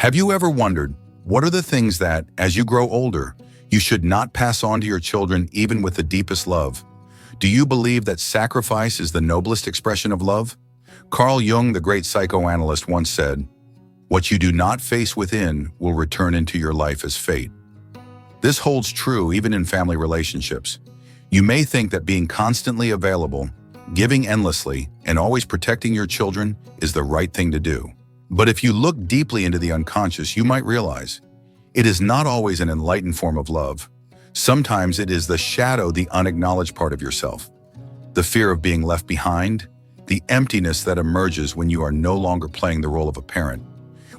Have you ever wondered, what are the things that, as you grow older, you should not pass on to your children even with the deepest love? Do you believe that sacrifice is the noblest expression of love? Carl Jung, the great psychoanalyst, once said, "What you do not face within will return into your life as fate." This holds true even in family relationships. You may think that being constantly available, giving endlessly, and always protecting your children is the right thing to do. But if you look deeply into the unconscious, you might realize it is not always an enlightened form of love. Sometimes it is the shadow, the unacknowledged part of yourself. The fear of being left behind, the emptiness that emerges when you are no longer playing the role of a parent.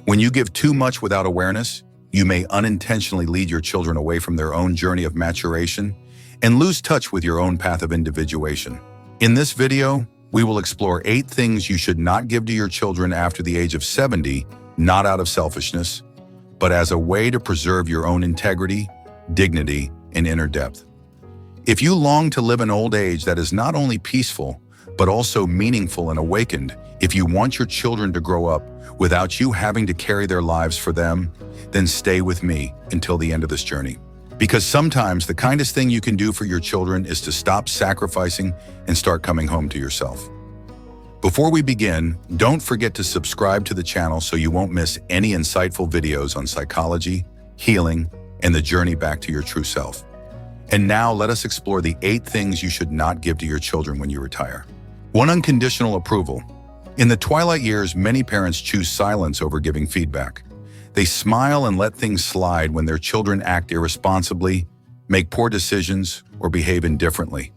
When you give too much without awareness, you may unintentionally lead your children away from their own journey of maturation and lose touch with your own path of individuation. In this video, we will explore 8 things you should not give to your children after the age of 70, not out of selfishness, but as a way to preserve your own integrity, dignity, and inner depth. If you long to live an old age that is not only peaceful, but also meaningful and awakened, if you want your children to grow up without you having to carry their lives for them, then stay with me until the end of this journey. Because sometimes the kindest thing you can do for your children is to stop sacrificing and start coming home to yourself. Before we begin, don't forget to subscribe to the channel so you won't miss any insightful videos on psychology, healing, and the journey back to your true self. And now let us explore the 8 things you should not give to your children when you retire. 1. Unconditional approval. In the twilight years, many parents choose silence over giving feedback. They smile and let things slide when their children act irresponsibly, make poor decisions, or behave indifferently.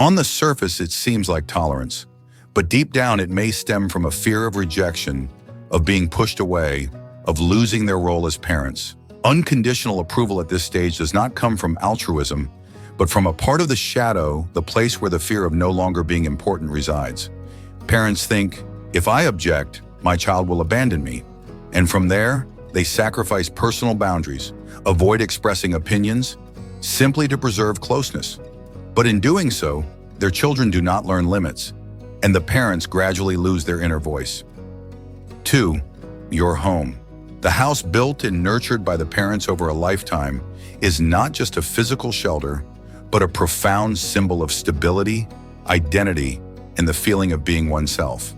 On the surface, it seems like tolerance, but deep down it may stem from a fear of rejection, of being pushed away, of losing their role as parents. Unconditional approval at this stage does not come from altruism, but from a part of the shadow, the place where the fear of no longer being important resides. Parents think, if I object, my child will abandon me. And from there, they sacrifice personal boundaries, avoid expressing opinions, simply to preserve closeness. But in doing so, their children do not learn limits, and the parents gradually lose their inner voice. 2. Your home. The house built and nurtured by the parents over a lifetime is not just a physical shelter, but a profound symbol of stability, identity, and the feeling of being oneself.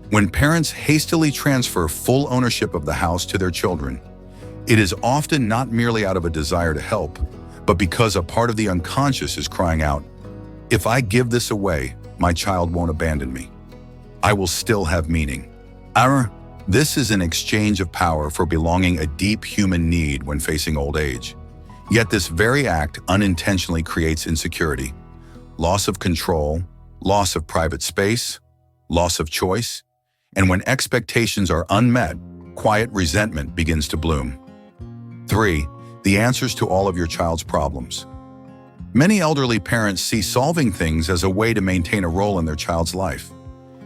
When parents hastily transfer full ownership of the house to their children, it is often not merely out of a desire to help, but because a part of the unconscious is crying out, if I give this away, my child won't abandon me. I will still have meaning. This is an exchange of power for belonging, a deep human need when facing old age. Yet this very act unintentionally creates insecurity, loss of control, loss of private space, loss of choice, and when expectations are unmet, quiet resentment begins to bloom. 3. The answers to all of your child's problems. Many elderly parents see solving things as a way to maintain a role in their child's life.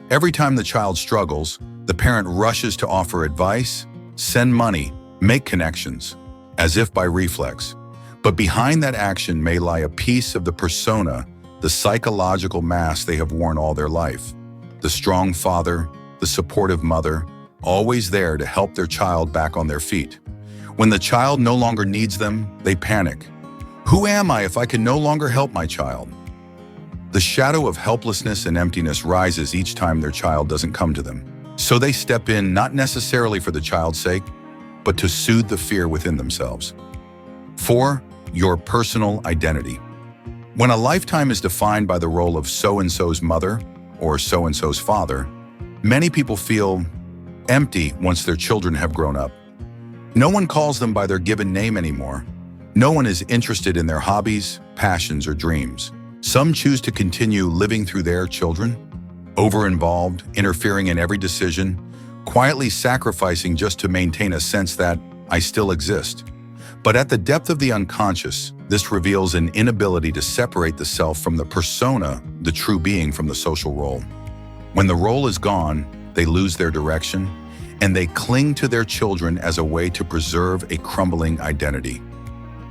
Every time the child struggles, the parent rushes to offer advice, send money, make connections, as if by reflex. But behind that action may lie a piece of the persona, the psychological mask they have worn all their life. The strong father, the supportive mother, always there to help their child back on their feet. When the child no longer needs them, they panic. Who am I if I can no longer help my child? The shadow of helplessness and emptiness rises each time their child doesn't come to them. So they step in not necessarily for the child's sake, but to soothe the fear within themselves. 4. Your personal identity. When a lifetime is defined by the role of so-and-so's mother or so-and-so's father, many people feel empty once their children have grown up. No one calls them by their given name anymore. No one is interested in their hobbies, passions, or dreams. Some choose to continue living through their children, over-involved, interfering in every decision, quietly sacrificing just to maintain a sense that I still exist. But at the depth of the unconscious, this reveals an inability to separate the self from the persona, the true being from the social role. When the role is gone, they lose their direction, and they cling to their children as a way to preserve a crumbling identity.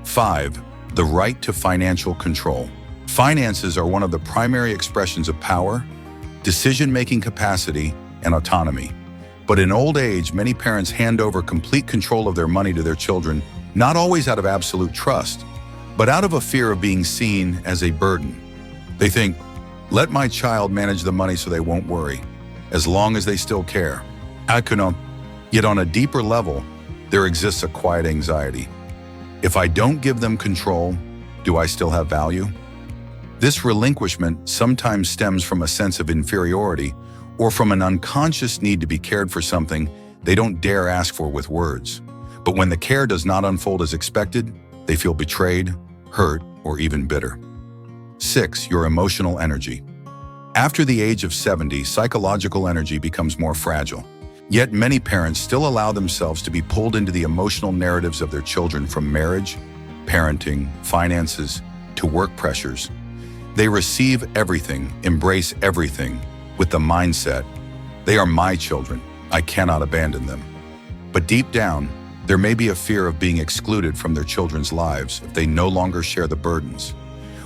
5. The right to financial control. Finances are one of the primary expressions of power, decision-making capacity, and autonomy. But in old age, many parents hand over complete control of their money to their children, not always out of absolute trust, but out of a fear of being seen as a burden. They think, let my child manage the money so they won't worry, as long as they still care. Yet on a deeper level, there exists a quiet anxiety. If I don't give them control, do I still have value? This relinquishment sometimes stems from a sense of inferiority or from an unconscious need to be cared for something they don't dare ask for with words. But when the care does not unfold as expected, they feel betrayed, hurt, or even bitter. 6. Your emotional energy. After the age of 70, psychological energy becomes more fragile. Yet many parents still allow themselves to be pulled into the emotional narratives of their children, from marriage, parenting, finances, to work pressures. They receive everything, embrace everything, with the mindset, they are my children, I cannot abandon them. But deep down, there may be a fear of being excluded from their children's lives if they no longer share the burdens.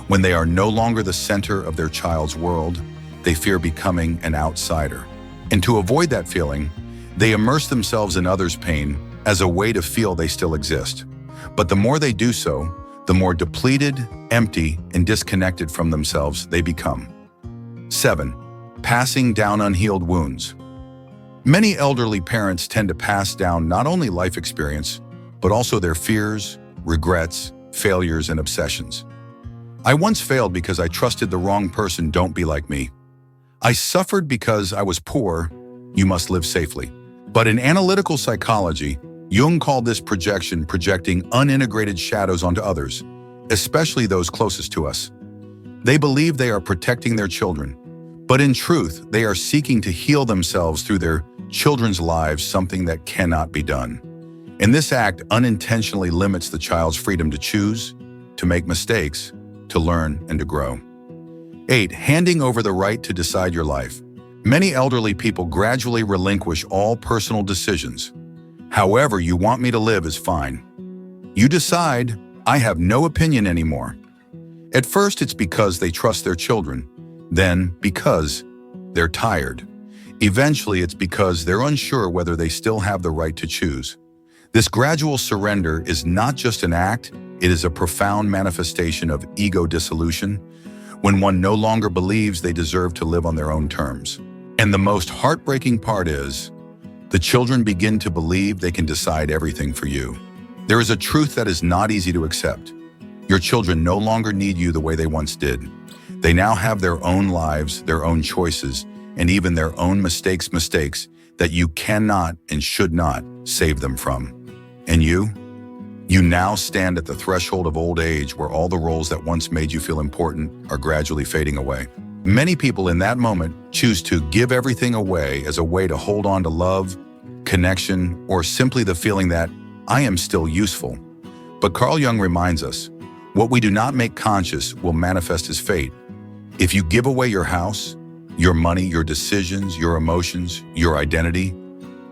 When they are no longer the center of their child's world, they fear becoming an outsider. And to avoid that feeling, they immerse themselves in others' pain as a way to feel they still exist. But the more they do so, the more depleted, empty, and disconnected from themselves they become. 7. Passing down unhealed wounds. Many elderly parents tend to pass down not only life experience, but also their fears, regrets, failures, and obsessions. I once failed because I trusted the wrong person. Don't be like me. I suffered because I was poor. You must live safely. But in analytical psychology, Jung called this projecting unintegrated shadows onto others, especially those closest to us. They believe they are protecting their children, but in truth, they are seeking to heal themselves through their children's lives, something that cannot be done. And this act unintentionally limits the child's freedom to choose, to make mistakes, to learn, and to grow. 8. Handing over the right to decide your life. Many elderly people gradually relinquish all personal decisions. However you want me to live is fine. You decide, I have no opinion anymore. At first, it's because they trust their children. Then, because they're tired. Eventually, it's because they're unsure whether they still have the right to choose. This gradual surrender is not just an act, it is a profound manifestation of ego dissolution, when one no longer believes they deserve to live on their own terms. And the most heartbreaking part is, the children begin to believe they can decide everything for you. There is a truth that is not easy to accept. Your children no longer need you the way they once did. They now have their own lives, their own choices, and even their own mistakes that you cannot and should not save them from. And you now stand at the threshold of old age, where all the roles that once made you feel important are gradually fading away. Many people in that moment choose to give everything away as a way to hold on to love, connection, or simply the feeling that I am still useful. But Carl Jung reminds us, what we do not make conscious will manifest as fate. If you give away your house, your money, your decisions, your emotions, your identity,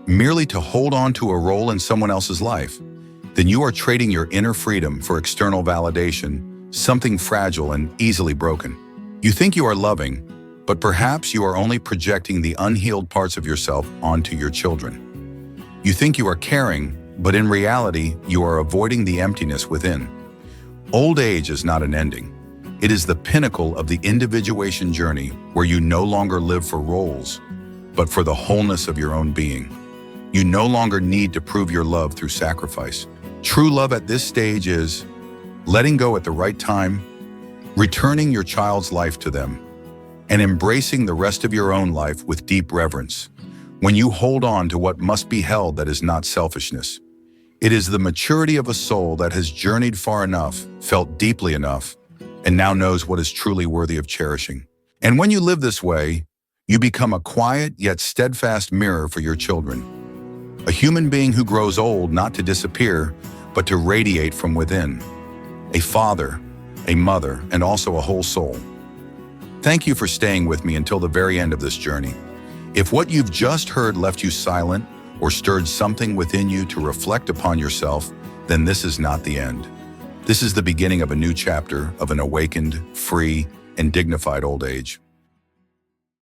merely to hold on to a role in someone else's life, then you are trading your inner freedom for external validation, something fragile and easily broken. You think you are loving, but perhaps you are only projecting the unhealed parts of yourself onto your children. You think you are caring, but in reality, you are avoiding the emptiness within. Old age is not an ending. It is the pinnacle of the individuation journey, where you no longer live for roles, but for the wholeness of your own being. You no longer need to prove your love through sacrifice. True love at this stage is letting go at the right time, returning your child's life to them, and embracing the rest of your own life with deep reverence. When you hold on to what must be held, that is not selfishness. It is the maturity of a soul that has journeyed far enough, felt deeply enough, and now knows what is truly worthy of cherishing. And when you live this way, you become a quiet yet steadfast mirror for your children. A human being who grows old not to disappear, but to radiate from within. A father, a mother, and also a whole soul. Thank you for staying with me until the very end of this journey. If what you've just heard left you silent or stirred something within you to reflect upon yourself, then this is not the end. This is the beginning of a new chapter of an awakened, free, and dignified old age.